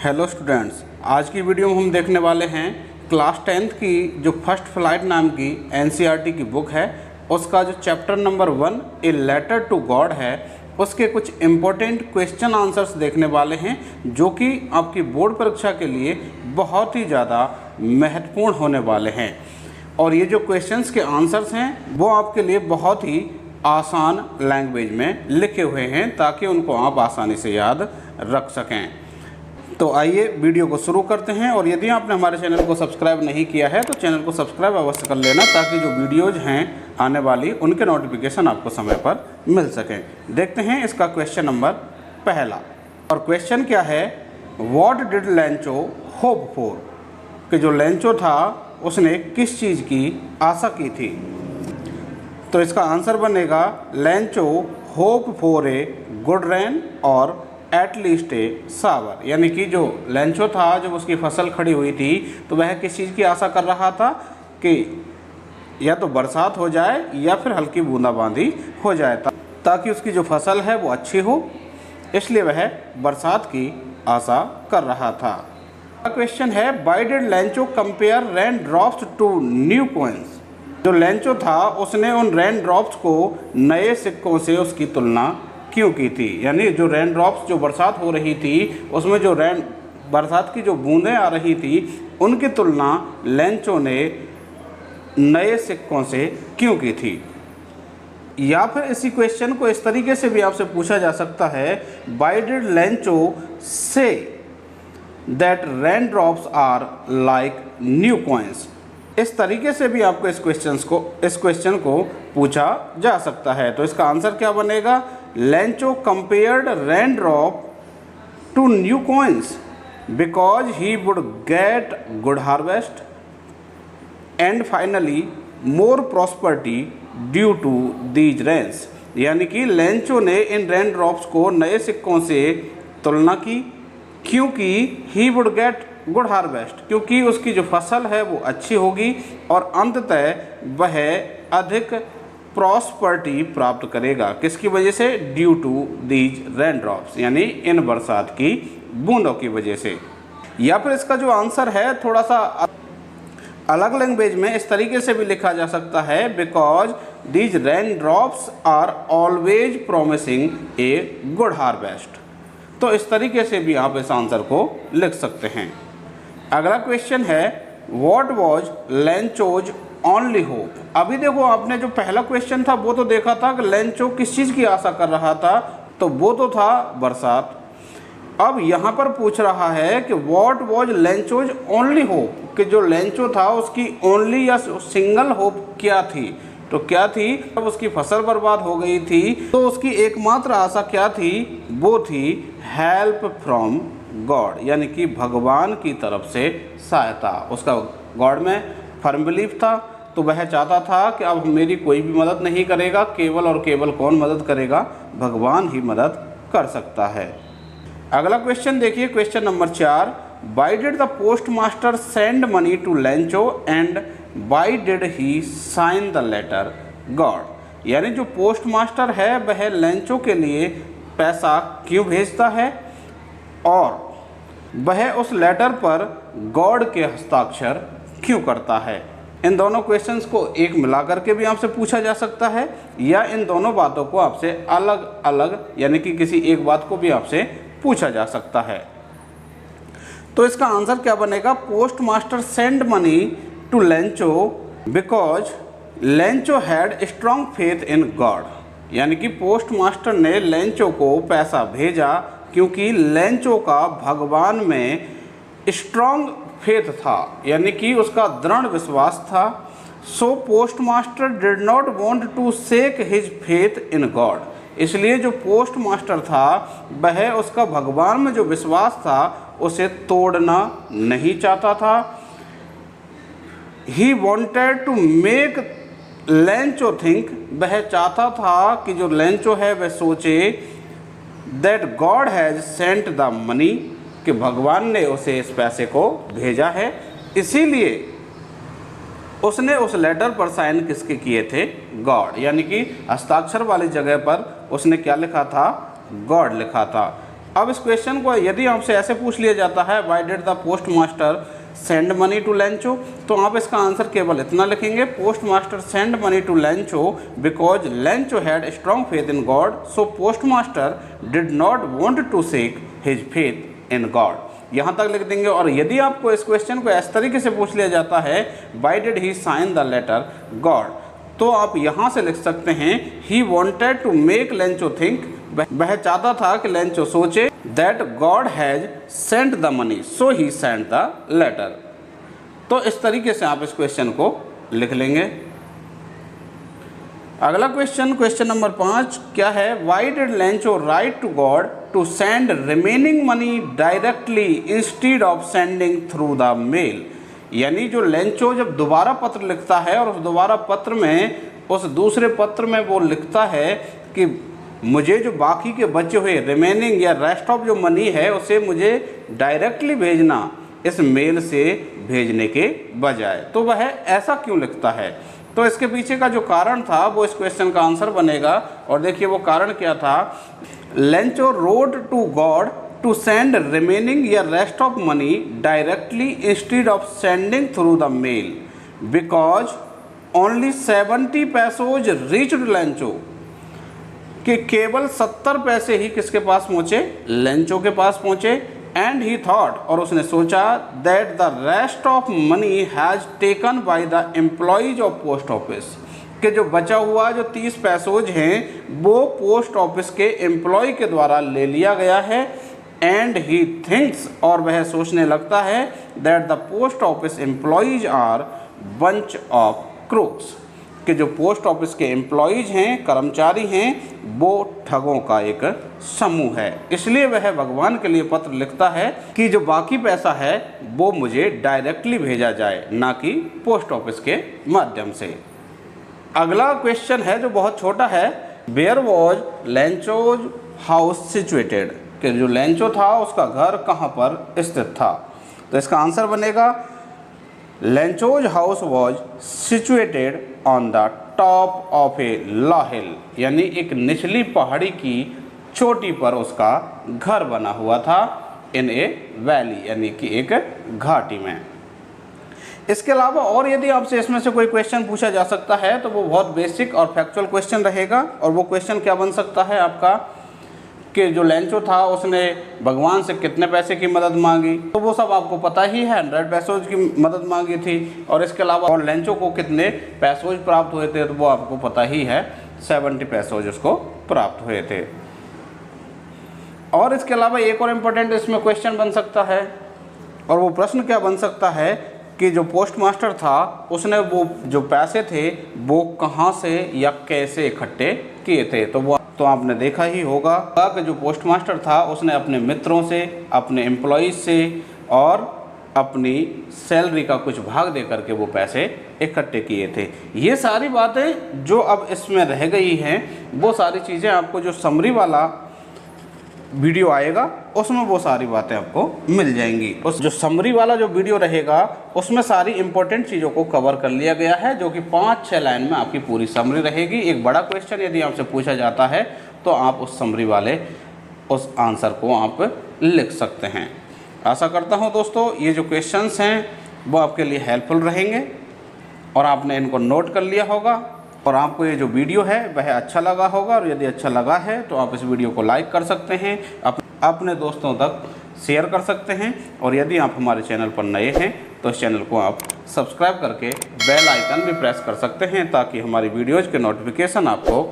Hello students, आज की video में हम देखने वाले हैं क्लास 10th की जो फर्स्ट फ्लाइट नाम की एनसीईआरटी की बुक है उसका जो chapter number 1 a letter to God है उसके कुछ इम्पोर्टेंट क्वेश्चन आंसर्स देखने वाले हैं जो कि आपकी बोर्ड परीक्षा के लिए बहुत ही ज़्यादा महत्वपूर्ण होने वाले हैं। और ये जो क्वेश्चंस के आंसर्स हैं वो आपके लिए बहुत ही आसान लैंग्वेज में लिखे हुए हैं ताकि उनको आप आसानी से याद रख सकें। तो आइए वीडियो को शुरू करते हैं। और यदि आपने हमारे चैनल को सब्सक्राइब नहीं किया है तो चैनल को सब्सक्राइब अवश्य कर लेना ताकि जो वीडियोज़ हैं आने वाली उनके नोटिफिकेशन आपको समय पर मिल सकें। देखते हैं इसका क्वेश्चन नंबर पहला। और क्वेश्चन क्या है, व्हाट डिड लैंचो होप फॉर, कि जो लैंचो था उसने किस चीज़ की आशा की थी। तो इसका आंसर बनेगा लैंचो hope for a good rain और एटलीस्ट ए सावर। यानी कि जो लैंचो था जब उसकी फसल खड़ी हुई थी तो वह किस चीज़ की आशा कर रहा था कि या तो बरसात हो जाए या फिर हल्की बूंदाबांदी हो जाए ताकि उसकी जो फसल है वो अच्छी हो, इसलिए वह बरसात की आशा कर रहा था। क्वेश्चन है, why did Lencho compare rain drops to new coins. जो लैंचो था उसने उन रेन ड्रॉप्स को नए सिक्कों से उसकी तुलना क्यों की थी। यानी जो रेन ड्रॉप्स जो बरसात हो रही थी उसमें जो बरसात की जो बूंदें आ रही थी उनकी तुलना लैंचो ने नए सिक्कों से क्यों की थी। या फिर इसी क्वेश्चन को इस तरीके से भी आपसे पूछा जा सकता है, why did Lencho say that rain drops are like new coins. इस तरीके से भी आपको इस क्वेश्चन को पूछा जा सकता है। तो इसका आंसर क्या बनेगा, Lencho compared rain drop to new coins because he would get good harvest and finally more prosperity due to these rains. यानी कि लैंचो ने इन रेन ड्रॉप्स को नए सिक्कों से तुलना की क्योंकि ही वुड गेट गुड हार्वेस्ट, क्योंकि उसकी जो फसल है वो अच्छी होगी और अंततः वह अधिक प्रॉस्पर्टी प्राप्त करेगा। किसकी वजह से, due to these rain drops, यानी इन बरसात की बूंदों की वजह से। या फिर इसका जो आंसर है थोड़ा सा अलग लैंग्वेज में इस तरीके से भी लिखा जा सकता है, because these rain drops are always promising a good harvest. तो इस तरीके से भी आप इस आंसर को लिख सकते हैं। अगला क्वेश्चन है, व्हाट वाज लैंचोज ओनली होप। अभी देखो आपने जो पहला क्वेश्चन था वो तो देखा था कि लैंचो किस चीज़ की आशा कर रहा था, तो वो तो था बरसात। अब यहाँ पर पूछ रहा है कि व्हाट वाज लैंचोज ओनली होप, कि जो लैंचो था उसकी ओनली या सिंगल होप क्या थी। तो क्या थी, अब उसकी फसल बर्बाद हो गई थी तो उसकी एकमात्र आशा क्या थी, वो थी हेल्प फ्रॉम गॉड, यानी कि भगवान की तरफ से सहायता। उसका गॉड में फर्म बिलीफ था, तो वह चाहता था कि अब मेरी कोई भी मदद नहीं करेगा, केवल और केवल कौन मदद करेगा, भगवान ही मदद कर सकता है। अगला क्वेश्चन देखिए, question number 4, why did the post master send money to Lencho and why did he sign the letter God. यानी जो पोस्ट मास्टर है वह लैंचो के लिए पैसा क्यों भेजता है और वह उस लेटर पर गॉड के हस्ताक्षर क्यों करता है। इन दोनों क्वेश्चंस को एक मिलाकर के भी आपसे पूछा जा सकता है या इन दोनों बातों को आपसे अलग अलग यानी कि किसी एक बात को भी आपसे पूछा जा सकता है। तो इसका आंसर क्या बनेगा, post master send money to Lencho because Lencho had strong faith in God. यानी कि पोस्ट मास्टर ने लैंचो को पैसा भेजा क्योंकि लैंचो का भगवान में स्ट्रॉन्ग फेथ था, यानी कि उसका दृढ़ विश्वास था। So post master did not want to shake his faith in God. इसलिए जो पोस्ट मास्टर था वह उसका भगवान में जो विश्वास था उसे तोड़ना नहीं चाहता था। He wanted to make Lencho think, वह चाहता था कि जो लैंचो है वह सोचे that God has sent the money, कि भगवान ने उसे इस पैसे को भेजा है। इसीलिए उसने उस लेटर पर साइन किसके किए थे, गॉड, यानी कि हस्ताक्षर वाली जगह पर उसने क्या लिखा था, गॉड लिखा था। अब इस क्वेश्चन को यदि आपसे ऐसे पूछ लिया जाता है why did the post master send money to Lencho, तो आप इसका आंसर केवल इतना लिखेंगे, post master send money to Lencho because Lencho had strong faith in God, so post master did not want to shake his faith in God. यहाँ तक लिख देंगे। और यदि आपको इस क्वेश्चन को इस तरीके से पूछ लिया जाता है why did he sign the letter God, तो आप यहाँ से लिख सकते हैं he wanted to make Lencho think, वह चाहता था कि लेंचो सोचे that God has sent the money so he sent the letter. तो इस तरीके से आप इस क्वेश्चन को लिख लेंगे। अगला क्वेश्चन नंबर 5 क्या है, why did Lencho write to God to send remaining money directly instead of sending through the mail. यानी जो लेंचो जब दोबारा पत्र लिखता है और उस दोबारा पत्र में, उस दूसरे पत्र में वो लिखता है कि मुझे जो बाकी के बचे हुए रिमेनिंग या रेस्ट ऑफ जो मनी है उसे मुझे डायरेक्टली भेजना, इस मेल से भेजने के बजाय, तो वह ऐसा क्यों लिखता है। तो इसके पीछे का जो कारण था वो इस क्वेश्चन का आंसर बनेगा। और देखिए वो कारण क्या था, Lencho wrote to God to send remaining या rest of money directly instead of sending through the mail because only 70 pesos reached Lencho, कि केवल 70 पैसे ही किसके पास पहुँचे, लेंचो के पास पहुँचे। एंड ही थॉट, और उसने सोचा that the rest of money has taken by the employees of post office, कि जो बचा हुआ जो 30 पैसोज हैं वो पोस्ट ऑफिस के एम्प्लॉय के द्वारा ले लिया गया है। एंड ही थिंक्स, और वह सोचने लगता है that the post office employees are bunch of crooks, कि जो पोस्ट ऑफिस के एम्प्लॉयज हैं, कर्मचारी हैं, वो ठगों का एक समूह है। इसलिए वह भगवान के लिए पत्र लिखता है कि जो बाकी पैसा है वो मुझे डायरेक्टली भेजा जाए, ना कि पोस्ट ऑफिस के माध्यम से। अगला क्वेश्चन है जो बहुत छोटा है, where was Lencho's house situated, कि जो लेंचो था उसका घर कहाँ पर स्थित था। तो इसका आंसर बनेगा Lencho's house was situated on the top of a low hill, यानी एक निचली पहाड़ी की चोटी पर उसका घर बना हुआ था, इन ए वैली, यानी कि एक घाटी में। इसके अलावा और यदि आपसे इसमें से कोई क्वेश्चन पूछा जा सकता है तो वो बहुत बेसिक और फैक्चुअल क्वेश्चन रहेगा। और वो क्वेश्चन क्या बन सकता है आपका, कि जो लेंचो था उसने भगवान से कितने पैसे की मदद मांगी, तो वो सब आपको पता ही है, 100 पैसोज की मदद मांगी थी। और इसके अलावा और लेंचो को कितने पैसोज प्राप्त हुए थे तो वो आपको पता ही है, 70 पैसोज उसको प्राप्त हुए थे। और इसके अलावा एक और इम्पोर्टेंट इसमें क्वेश्चन बन सकता है, और वो प्रश्न क्या बन सकता है कि जो पोस्ट मास्टर था उसने वो जो पैसे थे वो कहाँ से या कैसे इकट्ठे किए थे। तो आपने देखा ही होगा कि जो पोस्ट मास्टर था उसने अपने मित्रों से, अपने एम्प्लॉयज़ से और अपनी सैलरी का कुछ भाग दे करके वो पैसे इकट्ठे किए थे। ये सारी बातें जो अब इसमें रह गई हैं वो सारी चीज़ें आपको जो समरी वाला वीडियो आएगा उसमें वो सारी बातें आपको मिल जाएंगी। उस जो समरी वाला जो वीडियो रहेगा उसमें सारी इंपॉर्टेंट चीज़ों को कवर कर लिया गया है, जो कि 5-6 लाइन में आपकी पूरी समरी रहेगी। एक बड़ा क्वेश्चन यदि आपसे पूछा जाता है तो आप उस समरी वाले उस आंसर को आप लिख सकते हैं। आशा करता हूँ दोस्तों ये जो क्वेश्चंस हैं वो आपके लिए हेल्पफुल रहेंगे और आपने इनको नोट कर लिया होगा और आपको ये जो वीडियो है वह अच्छा लगा होगा। और यदि अच्छा लगा है तो आप इस वीडियो को लाइक कर सकते हैं, अपने दोस्तों तक शेयर कर सकते हैं। और यदि आप हमारे चैनल पर नए हैं तो इस चैनल को आप सब्सक्राइब करके बेल आइकन भी प्रेस कर सकते हैं ताकि हमारी वीडियोज़ के नोटिफिकेशन आपको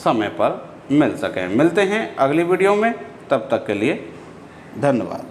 समय पर मिल सकें। मिलते हैं अगली वीडियो में, तब तक के लिए धन्यवाद।